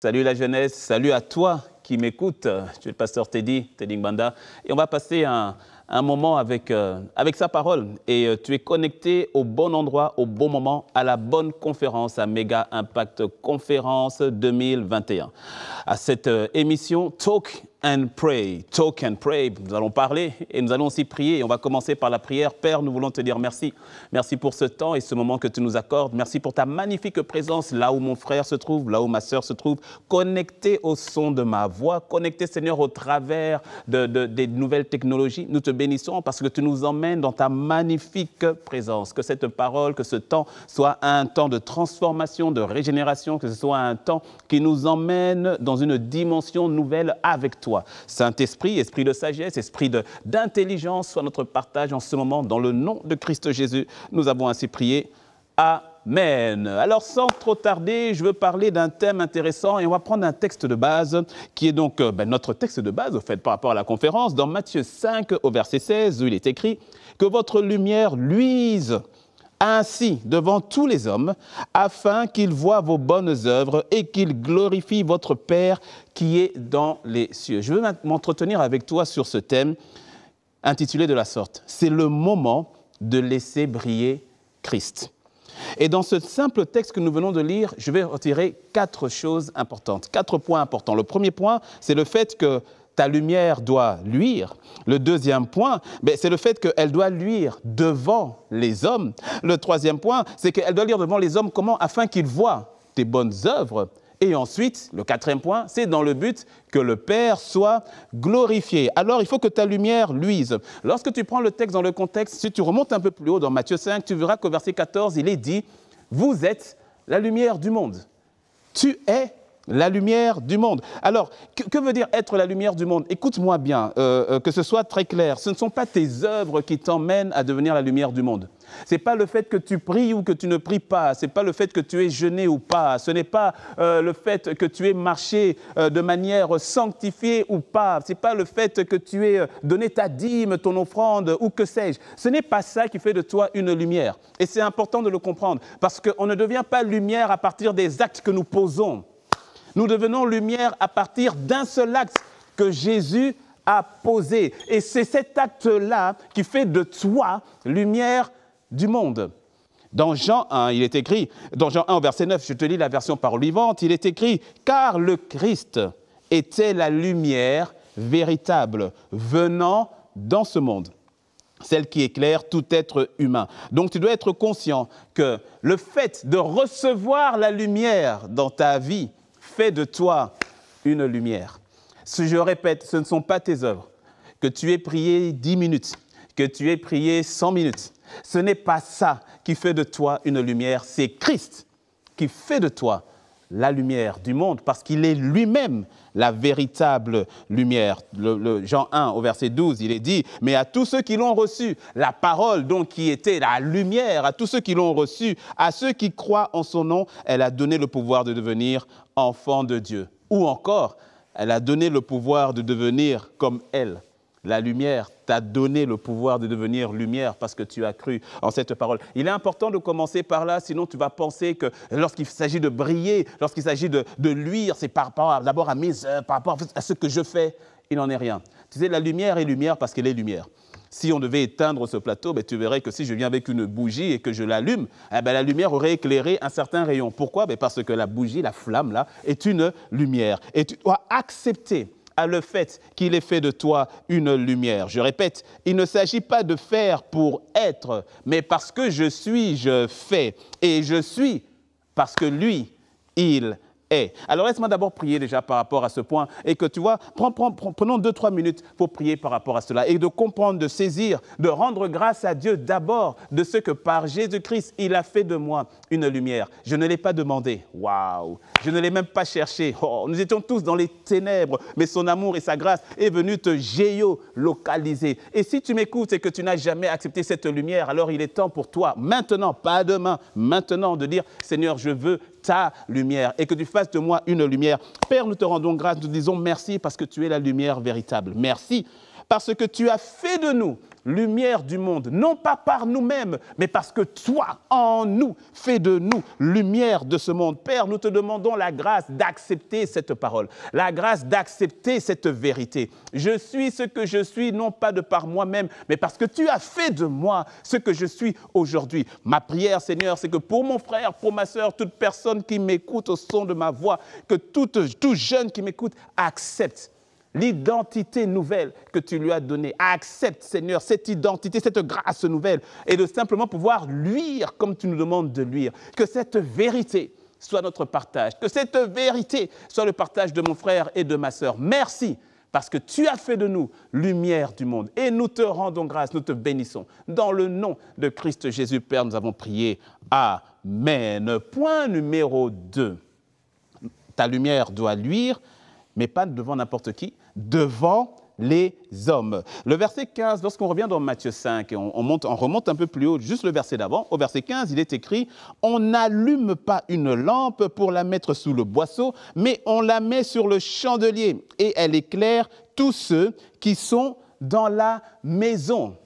Salut la jeunesse, salut à toi qui m'écoute. Je suis le pasteur Teddy Ngbanda. Et on va passer un moment avec sa parole. Et tu es connecté au bon endroit, au bon moment, à la bonne conférence, à Méga Impact Conférence 2021. À cette émission Talk and Pray. Talk and Pray. Nous allons parler et nous allons aussi prier. Et on va commencer par la prière. Père, nous voulons te dire merci. Merci pour ce temps et ce moment que tu nous accordes. Merci pour ta magnifique présence là où mon frère se trouve, là où ma sœur se trouve, connecté au son de ma voix, connecté, Seigneur, au travers des nouvelles technologies. Nous te bénissons parce que tu nous emmènes dans ta magnifique présence. Que cette parole, que ce temps soit un temps de transformation, de régénération, que ce soit un temps qui nous emmène dans une dimension nouvelle avec toi. Saint-Esprit, esprit de sagesse, esprit d'intelligence, soit notre partage en ce moment. Dans le nom de Christ Jésus, nous avons ainsi prié. Amen. Alors, sans trop tarder, je veux parler d'un thème intéressant et on va prendre un texte de base qui est donc notre texte de base, au fait, par rapport à la conférence, dans Matthieu 5, au verset 16, où il est écrit « Que votre lumière luise ainsi devant tous les hommes, afin qu'ils voient vos bonnes œuvres et qu'ils glorifient votre Père qui est dans les cieux. » Je veux m'entretenir avec toi sur ce thème intitulé de la sorte. C'est le moment de laisser briller Christ. Et dans ce simple texte que nous venons de lire, je vais retirer 4 choses importantes, 4 points importants. Le premier point, c'est le fait que ta lumière doit luire. Le deuxième point, c'est le fait qu'elle doit luire devant les hommes. Le troisième point, c'est qu'elle doit luire devant les hommes comment? Afin qu'ils voient tes bonnes œuvres. Et ensuite, le quatrième point, c'est dans le but que le Père soit glorifié. Alors, il faut que ta lumière luise. Lorsque tu prends le texte dans le contexte, si tu remontes un peu plus haut dans Matthieu 5, tu verras qu'au verset 14, il est dit « Vous êtes la lumière du monde. » Tu es la lumière du monde. Alors, que veut dire être la lumière du monde? Écoute-moi bien, que ce soit très clair. Ce ne sont pas tes œuvres qui t'emmènent à devenir la lumière du monde. Ce n'est pas le fait que tu pries ou que tu ne pries pas. Ce n'est pas le fait que tu aies jeûné ou pas. Ce n'est pas le fait que tu aies marché de manière sanctifiée ou pas. Ce n'est pas le fait que tu aies donné ta dîme, ton offrande ou que sais-je. Ce n'est pas ça qui fait de toi une lumière. Et c'est important de le comprendre parce qu'on ne devient pas lumière à partir des actes que nous posons. Nous devenons lumière à partir d'un seul acte que Jésus a posé. Et c'est cet acte-là qui fait de toi lumière du monde. Dans Jean 1, il est écrit, dans Jean 1 au verset 9, je te lis la version parole vivante, il est écrit « Car le Christ était la lumière véritable venant dans ce monde. » Celle qui éclaire tout être humain. Donc, tu dois être conscient que le fait de recevoir la lumière dans ta vie fait de toi une lumière. Je répète, ce ne sont pas tes œuvres. Que tu aies prié 10 minutes, que tu aies prié 100 minutes, ce n'est pas ça qui fait de toi une lumière, c'est Christ qui fait de toi la lumière du monde parce qu'il est lui-même la véritable lumière. Jean 1 au verset 12, il est dit « Mais à tous ceux qui l'ont reçu, la parole donc qui était la lumière, à tous ceux qui l'ont reçu, à ceux qui croient en son nom, elle a donné le pouvoir de devenir enfants de Dieu. » Ou encore, elle a donné le pouvoir de devenir comme elle. La lumière t'a donné le pouvoir de devenir lumière parce que tu as cru en cette parole. Il est important de commencer par là, sinon tu vas penser que lorsqu'il s'agit de briller, lorsqu'il s'agit de luire, c'est par rapport d'abord à mes œuvres, par rapport à ce que je fais. Il n'en est rien. Tu sais, la lumière est lumière parce qu'elle est lumière. Si on devait éteindre ce plateau, tu verrais que si je viens avec une bougie et que je l'allume, la lumière aurait éclairé un certain rayon. Pourquoi? Parce que la bougie, la flamme là, est une lumière. Et tu dois accepter à le fait qu'il ait fait de toi une lumière. Je répète, il ne s'agit pas de faire pour être, mais parce que je suis, je fais. Et je suis parce que lui, il est. Alors laisse-moi d'abord prier déjà par rapport à ce point et que tu vois, prenons 2-3 minutes pour prier par rapport à cela et de comprendre, de saisir, de rendre grâce à Dieu d'abord de ce que par Jésus-Christ, il a fait de moi une lumière. Je ne l'ai pas demandé. Waouh! Je ne l'ai même pas cherché. Oh, nous étions tous dans les ténèbres, mais son amour et sa grâce est venu te géolocaliser. Et si tu m'écoutes et que tu n'as jamais accepté cette lumière, alors il est temps pour toi, maintenant, pas demain, maintenant de dire « Seigneur, je veux ta lumière et que tu fasses de moi une lumière. » Père, nous te rendons grâce, nous te disons merci parce que tu es la lumière véritable. Merci parce que tu as fait de nous lumière du monde, non pas par nous-mêmes, mais parce que toi, en nous, fais de nous lumière de ce monde. Père, nous te demandons la grâce d'accepter cette parole, la grâce d'accepter cette vérité. Je suis ce que je suis, non pas de par moi-même, mais parce que tu as fait de moi ce que je suis aujourd'hui. Ma prière, Seigneur, c'est que pour mon frère, pour ma sœur, toute personne qui m'écoute au son de ma voix, que tout jeune qui m'écoute accepte l'identité nouvelle que tu lui as donnée. Accepte, Seigneur, cette identité, cette grâce nouvelle, et de simplement pouvoir luire comme tu nous demandes de luire. Que cette vérité soit notre partage, que cette vérité soit le partage de mon frère et de ma sœur. Merci, parce que tu as fait de nous lumière du monde. Et nous te rendons grâce, nous te bénissons. Dans le nom de Christ Jésus, Père, nous avons prié. Amen. Point numéro 2. Ta lumière doit luire, mais pas devant n'importe qui, devant les hommes. Le verset 15, lorsqu'on revient dans Matthieu 5, et on remonte un peu plus haut, juste le verset d'avant, au verset 15, il est écrit « On n'allume pas une lampe pour la mettre sous le boisseau, mais on la met sur le chandelier, et elle éclaire tous ceux qui sont dans la maison. »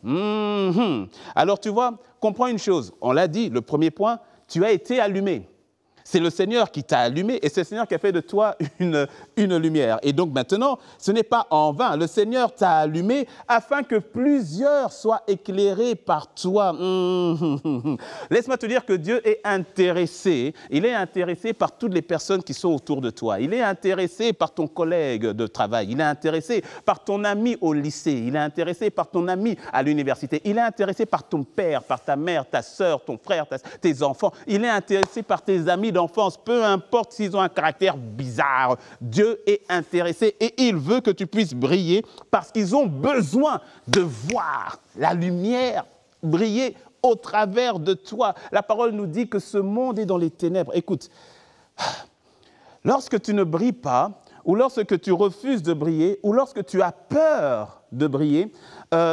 Alors tu vois, comprends une chose, on l'a dit, le premier point, tu as été allumé. C'est le Seigneur qui t'a allumé et c'est le Seigneur qui a fait de toi une lumière. Et donc maintenant, ce n'est pas en vain. Le Seigneur t'a allumé afin que plusieurs soient éclairés par toi. Laisse-moi te dire que Dieu est intéressé. Il est intéressé par toutes les personnes qui sont autour de toi. Il est intéressé par ton collègue de travail. Il est intéressé par ton ami au lycée. Il est intéressé par ton ami à l'université. Il est intéressé par ton père, par ta mère, ta sœur, ton frère, tes enfants. Il est intéressé par tes amis d'enfance, peu importe s'ils ont un caractère bizarre. Dieu est intéressé et il veut que tu puisses briller parce qu'ils ont besoin de voir la lumière briller au travers de toi. La parole nous dit que ce monde est dans les ténèbres. Écoute, lorsque tu ne brilles pas, ou lorsque tu refuses de briller, ou lorsque tu as peur de briller,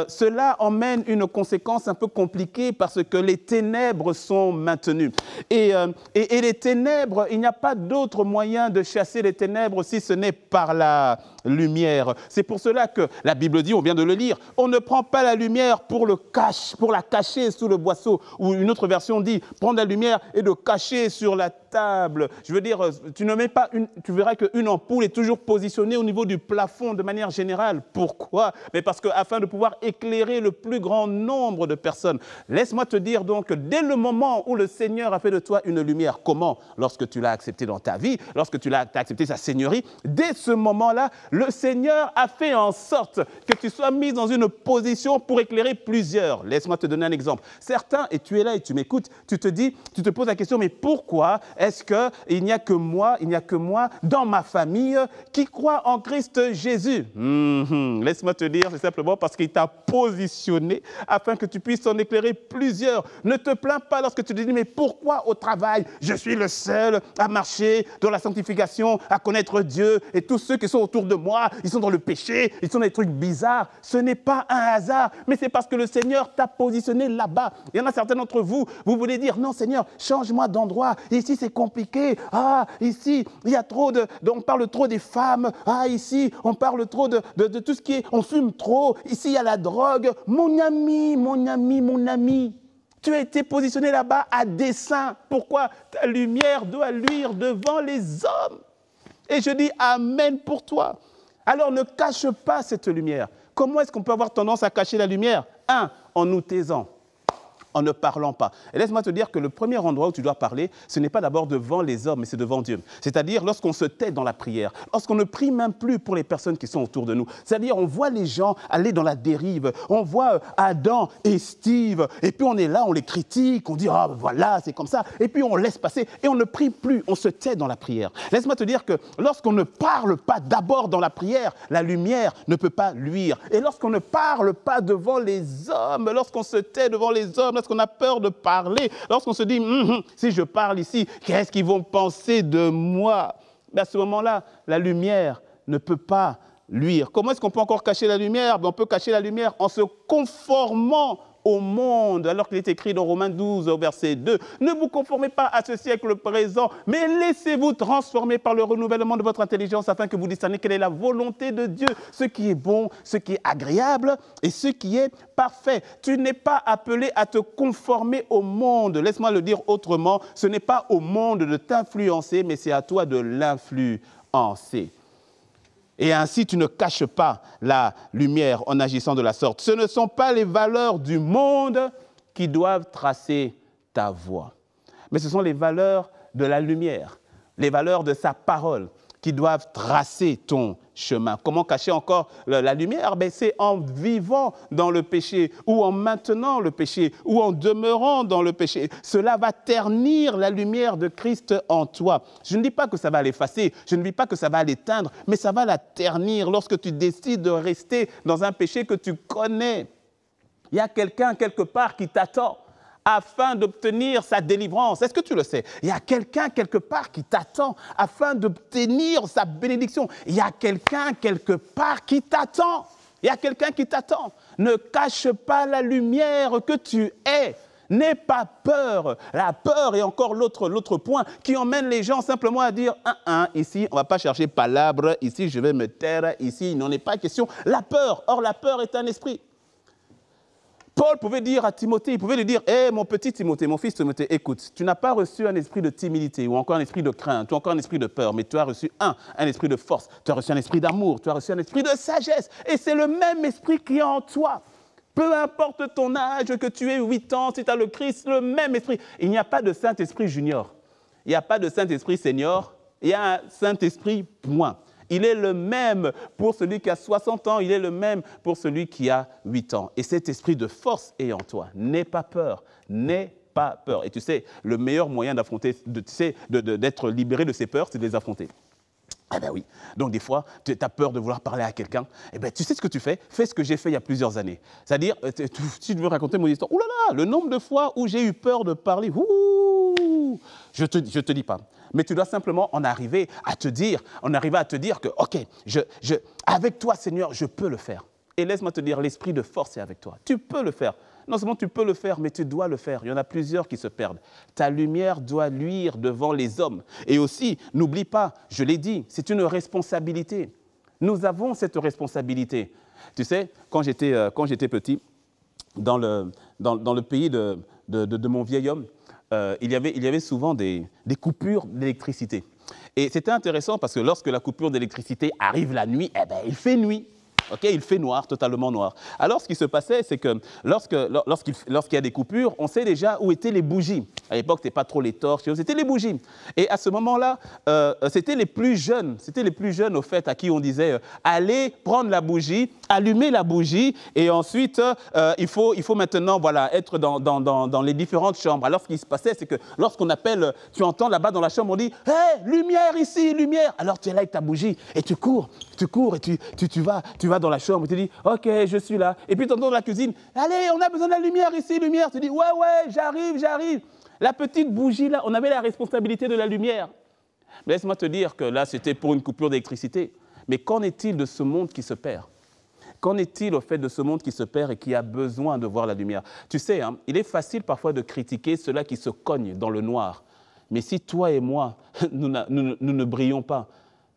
cela emmène une conséquence un peu compliquée parce que les ténèbres sont maintenues. Et les ténèbres, il n'y a pas d'autre moyen de chasser les ténèbres si ce n'est par la lumière. C'est pour cela que la Bible dit, on vient de le lire, on ne prend pas la lumière pour la cacher sous le boisseau. Ou une autre version dit, prendre la lumière et de cacher sur la table. Je veux dire, tu ne mets pas tu verras qu'une ampoule est toujours positionnée au niveau du plafond de manière générale. Pourquoi? Mais parce qu'afin de pouvoir éclairer le plus grand nombre de personnes. Laisse-moi te dire donc que dès le moment où le Seigneur a fait de toi une lumière, comment? Lorsque tu l'as accepté dans ta vie, lorsque tu as accepté sa seigneurie, dès ce moment-là, le Seigneur a fait en sorte que tu sois mis dans une position pour éclairer plusieurs. Laisse-moi te donner un exemple. Certains, et tu es là et tu m'écoutes, tu te poses la question, mais pourquoi est-ce qu'il n'y a que moi dans ma famille qui croit en Christ Jésus? Laisse-moi te dire, c'est simplement parce qu'il t'a positionné afin que tu puisses en éclairer plusieurs. Ne te plains pas lorsque tu te dis, mais pourquoi au travail, je suis le seul à marcher dans la sanctification, à connaître Dieu, et tous ceux qui sont autour de moi, ils sont dans le péché, ils sont dans des trucs bizarres. Ce n'est pas un hasard, mais c'est parce que le Seigneur t'a positionné là-bas. Il y en a certains d'entre vous, vous voulez dire, non Seigneur, change-moi d'endroit, ici c'est compliqué, ici il y a on parle trop des femmes, ici on parle trop de tout ce qui est, on fume trop, ici il y a la drogue. Mon ami, tu as été positionné là-bas à dessein. Pourquoi? Ta lumière doit luire devant les hommes. Et je dis amen pour toi. Alors ne cache pas cette lumière. Comment est-ce qu'on peut avoir tendance à cacher la lumière? En nous taisant, en ne parlant pas. Et laisse-moi te dire que le premier endroit où tu dois parler, ce n'est pas d'abord devant les hommes, mais c'est devant Dieu. C'est-à-dire lorsqu'on se tait dans la prière, lorsqu'on ne prie même plus pour les personnes qui sont autour de nous. C'est-à-dire on voit les gens aller dans la dérive, on voit Adam et Steve, et puis on est là, on les critique, on dit « Ah, voilà, c'est comme ça », et puis on laisse passer, et on ne prie plus, on se tait dans la prière. Laisse-moi te dire que lorsqu'on ne parle pas d'abord dans la prière, la lumière ne peut pas luire. Et lorsqu'on ne parle pas devant les hommes, lorsqu'on se tait devant les hommes, lorsqu'on a peur de parler, lorsqu'on se dit si je parle ici, qu'est-ce qu'ils vont penser de moi? À ce moment-là, la lumière ne peut pas luire. Comment est-ce qu'on peut encore cacher la lumière? On peut cacher la lumière en se conformant au monde, alors qu'il est écrit dans Romains 12, au verset 2. Ne vous conformez pas à ce siècle présent, mais laissez-vous transformer par le renouvellement de votre intelligence afin que vous discerniez quelle est la volonté de Dieu, ce qui est bon, ce qui est agréable et ce qui est parfait. Tu n'es pas appelé à te conformer au monde. Laisse-moi le dire autrement, ce n'est pas au monde de t'influencer, mais c'est à toi de l'influencer. Et ainsi, tu ne caches pas la lumière en agissant de la sorte. Ce ne sont pas les valeurs du monde qui doivent tracer ta voie, mais ce sont les valeurs de la lumière, les valeurs de sa parole qui doivent tracer ton chemin. Comment cacher encore la lumière? C'est en vivant dans le péché, ou en maintenant le péché, ou en demeurant dans le péché. Cela va ternir la lumière de Christ en toi. Je ne dis pas que ça va l'effacer, je ne dis pas que ça va l'éteindre, mais ça va la ternir lorsque tu décides de rester dans un péché que tu connais. Il y a quelqu'un quelque part qui t'attend afin d'obtenir sa délivrance. Est-ce que tu le sais? Il y a quelqu'un quelque part qui t'attend afin d'obtenir sa bénédiction. Il y a quelqu'un quelque part qui t'attend. Il y a quelqu'un qui t'attend. Ne cache pas la lumière que tu es. N'aie pas peur. La peur est encore l'autre point qui emmène les gens simplement à dire ici, on ne va pas chercher palabre, ici, je vais me taire, ici, il n'en est pas question. La peur, or la peur est un esprit. Paul pouvait dire à Timothée, il pouvait lui dire, « mon petit Timothée, mon fils Timothée, écoute, tu n'as pas reçu un esprit de timidité ou encore un esprit de crainte ou encore un esprit de peur, mais tu as reçu un esprit de force, tu as reçu un esprit d'amour, tu as reçu un esprit de sagesse. Et c'est le même esprit qui est en toi. Peu importe ton âge, que tu aies 8 ans, si tu as le Christ, le même esprit. Il n'y a pas de Saint-Esprit junior, il n'y a pas de Saint-Esprit senior, il y a un Saint-Esprit point. Il est le même pour celui qui a 60 ans, il est le même pour celui qui a 8 ans. Et cet esprit de force est en toi. N'aie pas peur, n'aie pas peur. Et tu sais, le meilleur moyen d'affronter, d'être libéré de ces peurs, c'est de les affronter. Eh bien oui, donc des fois, tu as peur de vouloir parler à quelqu'un. Eh bien, tu sais ce que tu fais? Fais ce que j'ai fait il y a plusieurs années. C'est-à-dire, si tu veux raconter mon histoire, oulala, le nombre de fois où j'ai eu peur de parler, je te dis pas. Mais tu dois simplement en arriver à te dire que, ok, avec toi, Seigneur, je peux le faire. Et laisse-moi te dire, l'esprit de force est avec toi. Tu peux le faire. Non seulement tu peux le faire, mais tu dois le faire. Il y en a plusieurs qui se perdent. Ta lumière doit luire devant les hommes. Et aussi, n'oublie pas, je l'ai dit, c'est une responsabilité. Nous avons cette responsabilité. Tu sais, quand j'étais petit, dans le pays de mon vieil homme, il y avait souvent des coupures d'électricité. Et c'était intéressant parce que lorsque la coupure d'électricité arrive la nuit, eh ben, il fait nuit. Okay, il fait noir, totalement noir. Alors, ce qui se passait, c'est que lorsqu'il y a des coupures, on sait déjà où étaient les bougies. À l'époque, ce n'était pas trop les torches, c'était les bougies. Et à ce moment-là, c'était les plus jeunes, au fait, à qui on disait allez prendre la bougie, allumer la bougie, et ensuite, il faut maintenant être dans les différentes chambres. Alors, ce qui se passait, c'est que lorsqu'on appelle, tu entends là-bas dans la chambre, on dit « Hé, lumière ici, lumière !» Alors, tu es là avec ta bougie, et tu cours, et tu vas dans la chambre, et tu dis, ok, je suis là. Et puis tu entends dans la cuisine, allez, on a besoin de la lumière ici, lumière. Tu dis, ouais, j'arrive. La petite bougie là, on avait la responsabilité de la lumière. Mais laisse-moi te dire que là, c'était pour une coupure d'électricité. Mais qu'en est-il de ce monde qui se perd? Qu'en est-il au fait de ce monde qui se perd et qui a besoin de voir la lumière? Tu sais, il est facile parfois de critiquer ceux-là qui se cognent dans le noir. Mais si toi et moi, nous ne brillons pas,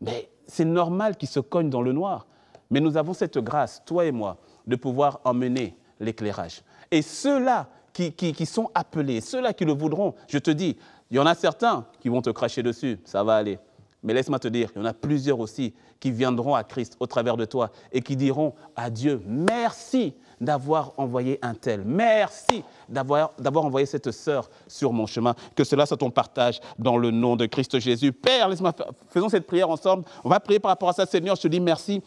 mais c'est normal qu'ils se cognent dans le noir. Mais nous avons cette grâce, toi et moi, de pouvoir emmener l'éclairage. Et ceux-là qui sont appelés, ceux-là qui le voudront, je te dis, il y en a certains qui vont te cracher dessus, ça va aller. Mais laisse-moi te dire, il y en a plusieurs aussi qui viendront à Christ au travers de toi et qui diront à Dieu, merci d'avoir envoyé un tel. Merci d'avoir envoyé cette sœur sur mon chemin. Que cela soit ton partage dans le nom de Christ Jésus. Père, faisons cette prière ensemble. On va prier par rapport à ça, Seigneur. Je te dis merci.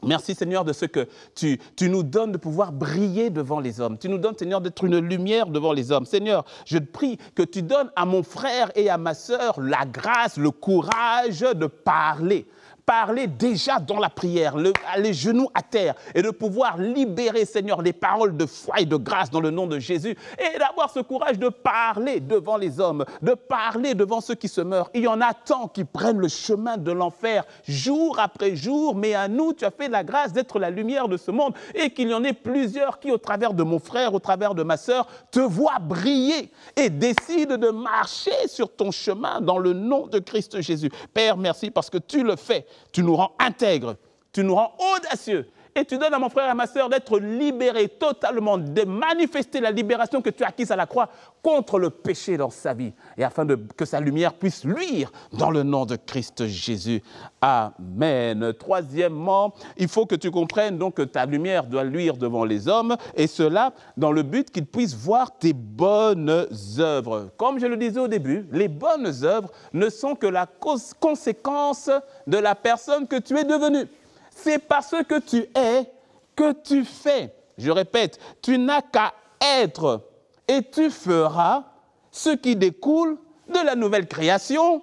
Merci Seigneur de ce que tu nous donnes de pouvoir briller devant les hommes. Tu nous donnes Seigneur d'être une lumière devant les hommes. Seigneur, je te prie que tu donnes à mon frère et à ma sœur la grâce, le courage de parler. Parler déjà dans la prière, les genoux à terre et de pouvoir libérer, Seigneur, les paroles de foi et de grâce dans le nom de Jésus et d'avoir ce courage de parler devant les hommes, de parler devant ceux qui se meurent. Il y en a tant qui prennent le chemin de l'enfer jour après jour, mais à nous, tu as fait la grâce d'être la lumière de ce monde et qu'il y en ait plusieurs qui, au travers de mon frère, au travers de ma sœur, te voient briller et décident de marcher sur ton chemin dans le nom de Christ Jésus. Père, merci parce que tu le fais. Tu nous rends intègres, tu nous rends audacieux et tu donnes à mon frère et à ma sœur d'être libérés totalement, de manifester la libération que tu as acquise à la croix contre le péché dans sa vie et afin que sa lumière puisse luire dans le nom de Christ Jésus. Amen. Troisièmement, il faut que tu comprennes donc que ta lumière doit luire devant les hommes et cela dans le but qu'ils puissent voir tes bonnes œuvres. Comme je le disais au début, les bonnes œuvres ne sont que la conséquence de la personne que tu es devenue. C'est parce que tu es que tu fais. Je répète, tu n'as qu'à être et tu feras ce qui découle de la nouvelle création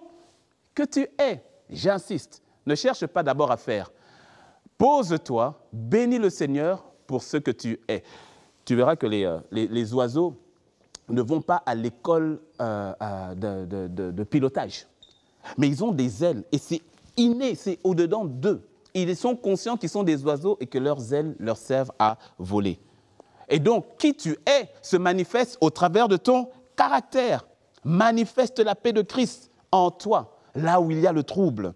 que tu es. J'insiste, ne cherche pas d'abord à faire. Pose-toi, bénis le Seigneur pour ce que tu es. Tu verras que les oiseaux ne vont pas à l'école de pilotage. Mais ils ont des ailes et c'est inné, c'est au-dedans d'eux. Ils sont conscients qu'ils sont des oiseaux et que leurs ailes leur servent à voler. Et donc, qui tu es se manifeste au travers de ton caractère. Manifeste la paix de Christ en toi, là où il y a le trouble.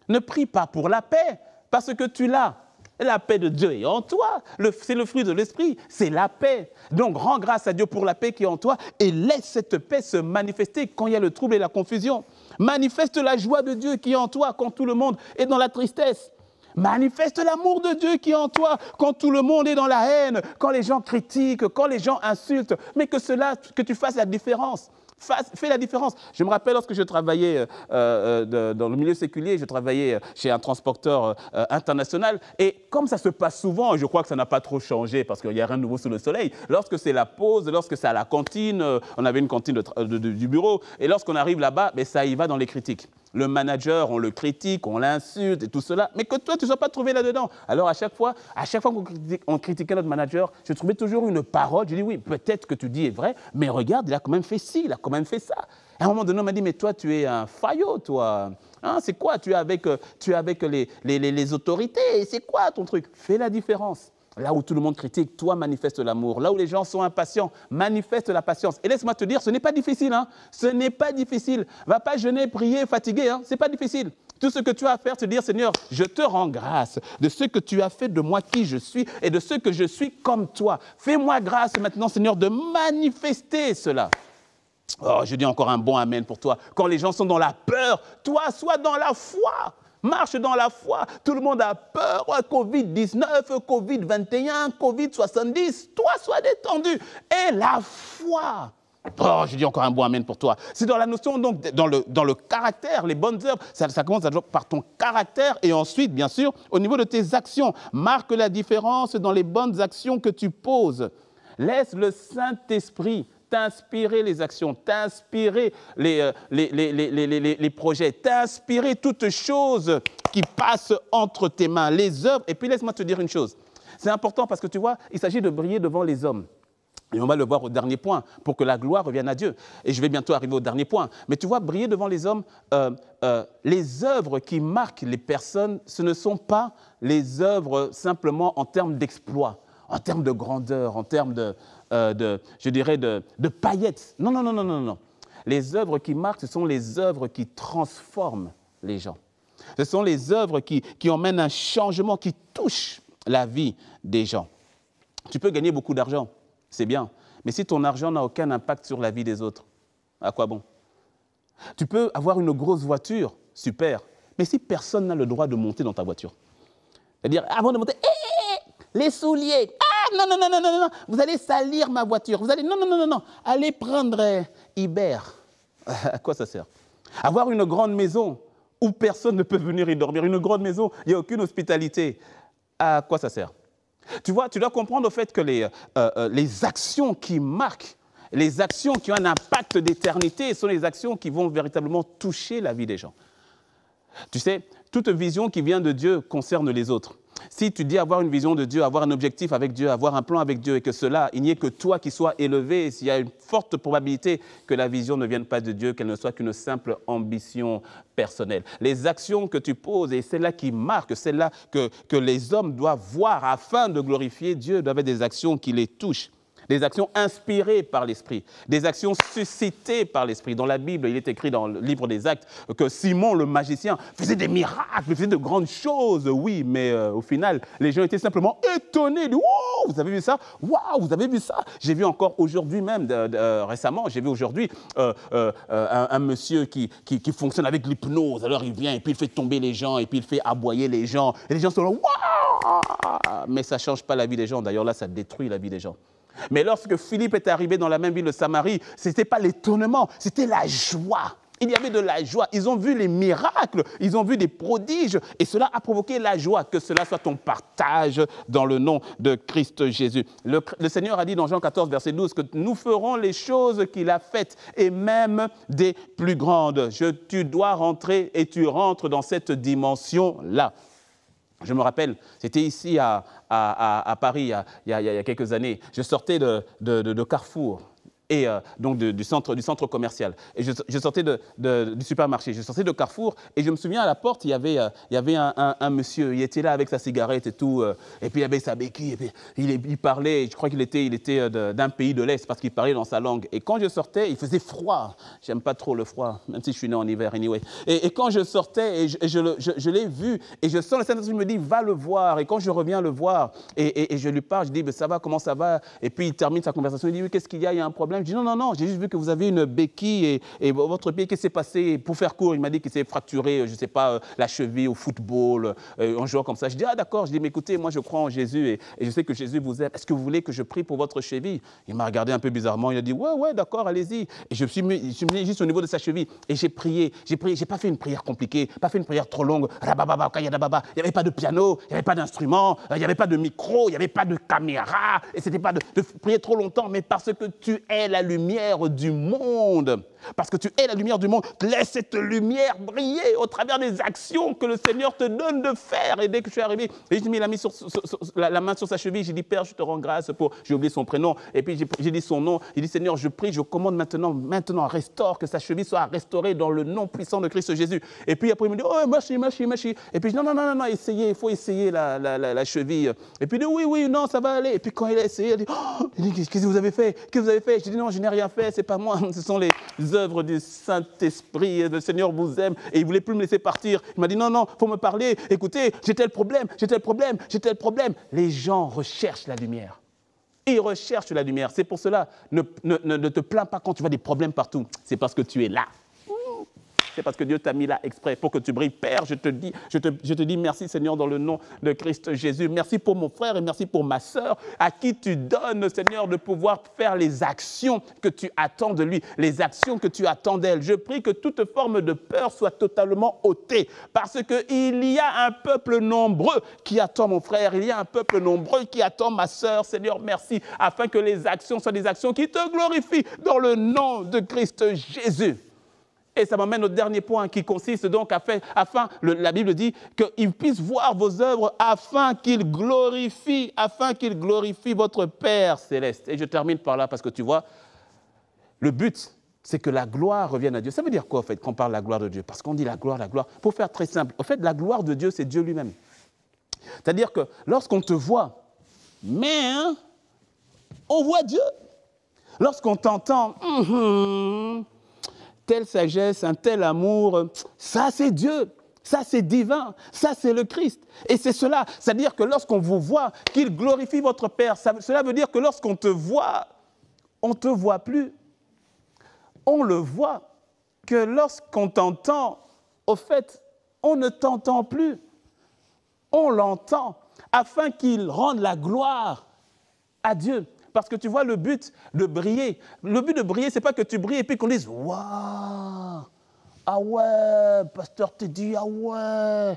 Ne prie pas pour la paix, parce que tu l'as. La paix de Dieu est en toi. C'est le fruit de l'esprit, c'est la paix. Donc, rends grâce à Dieu pour la paix qui est en toi et laisse cette paix se manifester quand il y a le trouble et la confusion. Manifeste la joie de Dieu qui est en toi quand tout le monde est dans la tristesse. Manifeste l'amour de Dieu qui est en toi quand tout le monde est dans la haine, quand les gens critiquent, quand les gens insultent, mais que tu fasses la différence. Fais la différence. Je me rappelle lorsque je travaillais dans le milieu séculier, je travaillais chez un transporteur international et comme ça se passe souvent, et je crois que ça n'a pas trop changé parce qu'il n'y a rien de nouveau sous le soleil, lorsque c'est la pause, lorsque c'est à la cantine, on avait une cantine du bureau et lorsqu'on arrive là-bas, ça y va dans les critiques. Le manager, on le critique, on l'insulte et tout cela, mais que toi, tu ne sois pas trouvé là-dedans. Alors, à chaque fois qu'on critiquait notre manager, je trouvais toujours une parole. Je dis, oui, peut-être que tu dis est vrai, mais regarde, il a quand même fait ci, il a quand même fait ça. À un moment donné, on m'a dit, mais toi, tu es un faillot, toi. Hein, c'est quoi? Tu es avec les autorités, c'est quoi ton truc? Fais la différence. Là où tout le monde critique, toi manifeste l'amour. Là où les gens sont impatients, manifeste la patience. Et laisse-moi te dire, ce n'est pas difficile. Hein? Ce n'est pas difficile. Va pas jeûner, prier, fatiguer. Hein? Ce n'est pas difficile. Tout ce que tu as à faire, c'est dire, Seigneur, je te rends grâce de ce que tu as fait de moi qui je suis et de ce que je suis comme toi. Fais-moi grâce maintenant, Seigneur, de manifester cela. Oh, je dis encore un bon amen pour toi. Quand les gens sont dans la peur, toi, sois dans la foi. Marche dans la foi. Tout le monde a peur. Oh, Covid-19, Covid-21, Covid-70. Toi, sois détendu. Et la foi. Oh, je dis encore un bon amen pour toi. C'est dans la notion, donc, dans le caractère, les bonnes œuvres. Ça commence par ton caractère et ensuite, bien sûr, au niveau de tes actions. Marque la différence dans les bonnes actions que tu poses. Laisse le Saint-Esprit t'inspirer les actions, t'inspirer les projets, t'inspirer toutes choses qui passent entre tes mains, les œuvres. Et puis laisse-moi te dire une chose. C'est important parce que tu vois, il s'agit de briller devant les hommes. Et on va le voir au dernier point, pour que la gloire revienne à Dieu. Et je vais bientôt arriver au dernier point. Mais tu vois, briller devant les hommes, les œuvres qui marquent les personnes, ce ne sont pas les œuvres simplement en termes d'exploit, en termes de grandeur, en termes je dirais, de paillettes. Non, non, non, non, non, non. Les œuvres qui marquent, ce sont les œuvres qui transforment les gens. Ce sont les œuvres qui emmènent un changement, qui touchent la vie des gens. Tu peux gagner beaucoup d'argent, c'est bien. Mais si ton argent n'a aucun impact sur la vie des autres, à quoi bon? Tu peux avoir une grosse voiture, super. Mais si personne n'a le droit de monter dans ta voiture, c'est-à-dire, avant de monter, les souliers, non, non, non, non, non, non, vous allez salir ma voiture, vous allez, non, non, non, non, non, allez prendre Uber. À quoi ça sert? Avoir une grande maison où personne ne peut venir y dormir, une grande maison, il n'y a aucune hospitalité, à quoi ça sert? Tu vois, tu dois comprendre au fait que les actions qui marquent, les actions qui ont un impact d'éternité sont les actions qui vont véritablement toucher la vie des gens. Tu sais, toute vision qui vient de Dieu concerne les autres. Si tu dis avoir une vision de Dieu, avoir un objectif avec Dieu, avoir un plan avec Dieu et que cela, il n'y ait que toi qui sois élevé, il y a une forte probabilité que la vision ne vienne pas de Dieu, qu'elle ne soit qu'une simple ambition personnelle. Les actions que tu poses et celles-là qui marquent, celles-là que les hommes doivent voir afin de glorifier Dieu, doivent être des actions qui les touchent. Des actions inspirées par l'Esprit, des actions suscitées par l'Esprit. Dans la Bible, il est écrit dans le livre des Actes que Simon, le magicien, faisait des miracles, faisait de grandes choses, oui, mais au final, les gens étaient simplement étonnés. Wow, vous avez vu ça? Waouh, vous avez vu ça? J'ai vu encore aujourd'hui même, récemment, j'ai vu aujourd'hui un monsieur qui fonctionne avec l'hypnose. Alors il vient et puis il fait tomber les gens et puis il fait aboyer les gens. Et les gens sont là, waouh! Mais ça ne change pas la vie des gens. D'ailleurs, là, ça détruit la vie des gens. Mais lorsque Philippe est arrivé dans la même ville de Samarie, ce n'était pas l'étonnement, c'était la joie. Il y avait de la joie. Ils ont vu les miracles, ils ont vu des prodiges. Et cela a provoqué la joie. Que cela soit ton partage dans le nom de Christ Jésus. Le Seigneur a dit dans Jean 14, verset 12, que nous ferons les choses qu'il a faites et même des plus grandes. Tu dois rentrer et tu rentres dans cette dimension-là. Je me rappelle, c'était ici à Paris il y a quelques années. Je sortais de Carrefour, et donc du centre commercial. Et je sortais du supermarché, je sortais de Carrefour, et je me souviens à la porte, il y avait un monsieur, il était là avec sa cigarette et tout, et puis il avait sa béquille, et puis il parlait, je crois qu'il était d'un pays de l'Est, parce qu'il parlait dans sa langue. Et quand je sortais, il faisait froid. J'aime pas trop le froid, même si je suis né en hiver, anyway. Et quand je sortais, et je l'ai vu, et je sens le Saint-Esprit me dit, va le voir. Et quand je reviens le voir, et je lui parle, je dis, ça va, comment ça va? Et puis il termine sa conversation, il dit, oui, qu'est-ce qu'il y a? Il y a un problème? Je dis, non, j'ai juste vu que vous avez une béquille et votre pied, qu'est-ce qui s'est passé? Pour faire court, il m'a dit qu'il s'est fracturé, je ne sais pas, la cheville au football, en jouant comme ça. Je dis, ah d'accord, je dis, mais écoutez, moi je crois en Jésus et je sais que Jésus vous aime. Est-ce que vous voulez que je prie pour votre cheville? Il m'a regardé un peu bizarrement, il a dit, ouais, d'accord, allez-y. Et je me suis mis juste au niveau de sa cheville et j'ai prié, j'ai pas fait une prière compliquée, pas fait une prière trop longue. Il n'y avait pas de piano, il n'y avait pas d'instrument, il n'y avait pas de micro, il n'y avait pas de caméra, et c'était pas de prier trop longtemps, mais parce que tu es la lumière du monde. Parce que tu es la lumière du monde. Laisse cette lumière briller au travers des actions que le Seigneur te donne de faire. Et dès que je suis arrivé, il a mis la main sur sa cheville. J'ai dit, Père, je te rends grâce pour... J'ai oublié son prénom. Et puis j'ai dit son nom. Il dit, Seigneur, je prie, je commande maintenant, restaure, que sa cheville soit restaurée dans le nom puissant de Christ Jésus. Et puis après, il me dit, oh, merci. Et puis je dis, non, essayez, il faut essayer la cheville. Et puis il dit, oui, non, ça va aller. Et puis quand il a essayé, il dit, qu'est-ce que vous avez fait? Qu'est-ce que vous avez fait? Je dis, non, je n'ai rien fait, c'est pas moi, ce sont les œuvres du Saint-Esprit, le Seigneur vous aime, et il ne voulait plus me laisser partir. Il m'a dit, non, il faut me parler, écoutez, j'ai tel problème. Les gens recherchent la lumière. Ils recherchent la lumière. C'est pour cela, ne te plains pas quand tu vois des problèmes partout. C'est parce que tu es là. C'est parce que Dieu t'a mis là exprès pour que tu brilles. Père, je te dis merci Seigneur dans le nom de Christ Jésus. Merci pour mon frère et merci pour ma sœur à qui tu donnes Seigneur de pouvoir faire les actions que tu attends de lui, les actions que tu attends d'elle. Je prie que toute forme de peur soit totalement ôtée parce qu'il y a un peuple nombreux qui attend mon frère, il y a un peuple nombreux qui attend ma sœur. Seigneur, merci afin que les actions soient des actions qui te glorifient dans le nom de Christ Jésus. Et ça m'amène au dernier point qui consiste donc la Bible dit qu'il puisse voir vos œuvres afin qu'il glorifie votre Père céleste. Et je termine par là parce que tu vois, le but, c'est que la gloire revienne à Dieu. Ça veut dire quoi en fait quand on parle de la gloire de Dieu? Parce qu'on dit la gloire. Pour faire très simple, en fait, la gloire de Dieu, c'est Dieu lui-même. C'est-à-dire que lorsqu'on te voit, on voit Dieu. Lorsqu'on t'entend, telle sagesse, un tel amour, ça c'est Dieu, ça c'est divin, ça c'est le Christ. Et c'est cela, c'est-à-dire que lorsqu'on vous voit, qu'il glorifie votre Père, cela veut dire que lorsqu'on te voit, on ne te voit plus. On le voit, que lorsqu'on t'entend, au fait, on ne t'entend plus. On l'entend, afin qu'il rende la gloire à Dieu. Parce que tu vois, le but de briller, ce n'est pas que tu brilles et puis qu'on dise « Waouh, ah ouais, pasteur Teddy, ah ouais,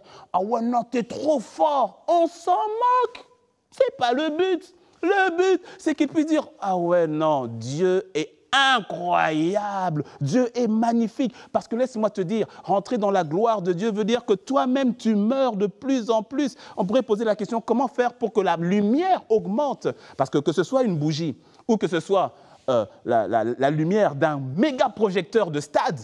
non, t'es trop fort. » On s'en moque. Ce n'est pas le but. Le but, c'est qu'il puisse dire « Ah ouais, non, Dieu est incroyable. Dieu est magnifique. Parce que laisse-moi te dire, rentrer dans la gloire de Dieu veut dire que toi-même, tu meurs de plus en plus. On pourrait poser la question, comment faire pour que la lumière augmente? Parce que ce soit une bougie ou que ce soit la lumière d'un méga projecteur de stade,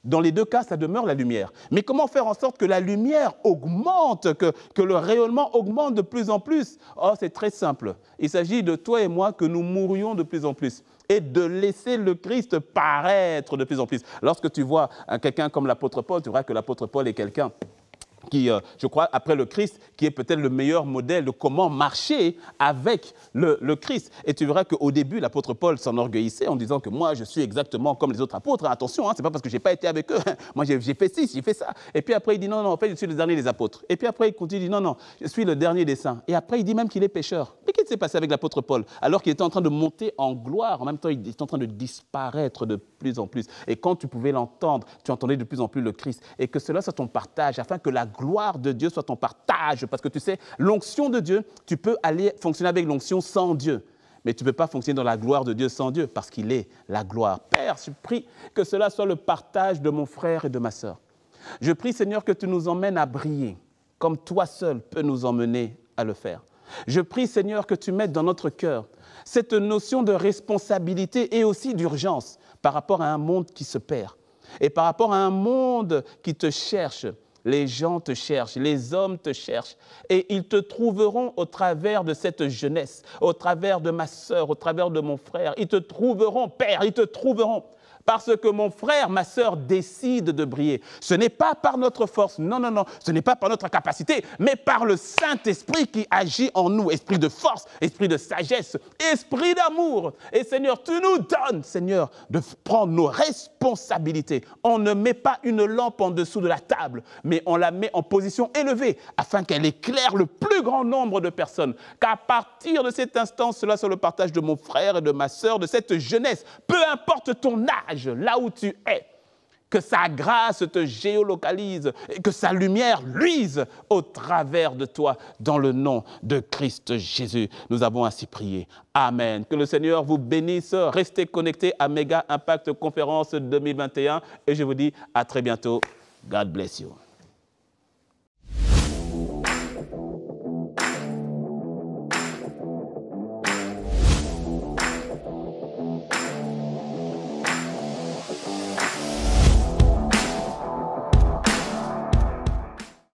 dans les deux cas, ça demeure la lumière. Mais comment faire en sorte que la lumière augmente, que le rayonnement augmente de plus en plus? Oh, c'est très simple. Il s'agit de toi et moi que nous mourions de plus en plus et de laisser le Christ paraître de plus en plus. Lorsque tu vois quelqu'un comme l'apôtre Paul, tu verras que l'apôtre Paul est quelqu'un qui, je crois, après le Christ, qui est peut-être le meilleur modèle de comment marcher avec le Christ. Et tu verras qu'au début, l'apôtre Paul s'enorgueillissait en disant que moi, je suis exactement comme les autres apôtres. Attention, ce n'est pas parce que je n'ai pas été avec eux. Moi, j'ai fait ci, j'ai fait ça. Et puis après, il dit non, en fait, je suis le dernier des apôtres. Et puis après, il continue, il dit non, je suis le dernier des saints. Et après, il dit même qu'il est pécheur. Mais qu'est-ce qui s'est passé avec l'apôtre Paul? Alors qu'il était en train de monter en gloire, en même temps, il était en train de disparaître de plus en plus. Et quand tu pouvais l'entendre, tu entendais de plus en plus le Christ. Et que cela soit ton partage, afin que la gloire de Dieu soit ton partage. Parce que tu sais, l'onction de Dieu, tu peux aller fonctionner avec l'onction sans Dieu. Mais tu ne peux pas fonctionner dans la gloire de Dieu sans Dieu, parce qu'il est la gloire. Père, je prie que cela soit le partage de mon frère et de ma sœur. Je prie, Seigneur, que tu nous emmènes à briller, comme toi seul peux nous emmener à le faire. Je prie, Seigneur, que tu mettes dans notre cœur cette notion de responsabilité et aussi d'urgence par rapport à un monde qui se perd et par rapport à un monde qui te cherche. Les gens te cherchent, les hommes te cherchent et ils te trouveront au travers de cette jeunesse, au travers de ma sœur, au travers de mon frère. Ils te trouveront, Père, ils te trouveront. Parce que mon frère, ma sœur décide de briller. Ce n'est pas par notre force, non, non, non, ce n'est pas par notre capacité, mais par le Saint-Esprit qui agit en nous. Esprit de force, esprit de sagesse, esprit d'amour. Et Seigneur, tu nous donnes, Seigneur, de prendre nos responsabilités. On ne met pas une lampe en dessous de la table, mais on la met en position élevée afin qu'elle éclaire le plus grand nombre de personnes. Qu'à partir de cet instant, cela soit le partage de mon frère et de ma sœur, de cette jeunesse, peu importe ton âge, là où tu es, que sa grâce te géolocalise et que sa lumière luise au travers de toi, dans le nom de Christ Jésus. Nous avons ainsi prié. Amen. Que le Seigneur vous bénisse. Restez connectés à Mega Impact Conférence 2021 et je vous dis à très bientôt. God bless you.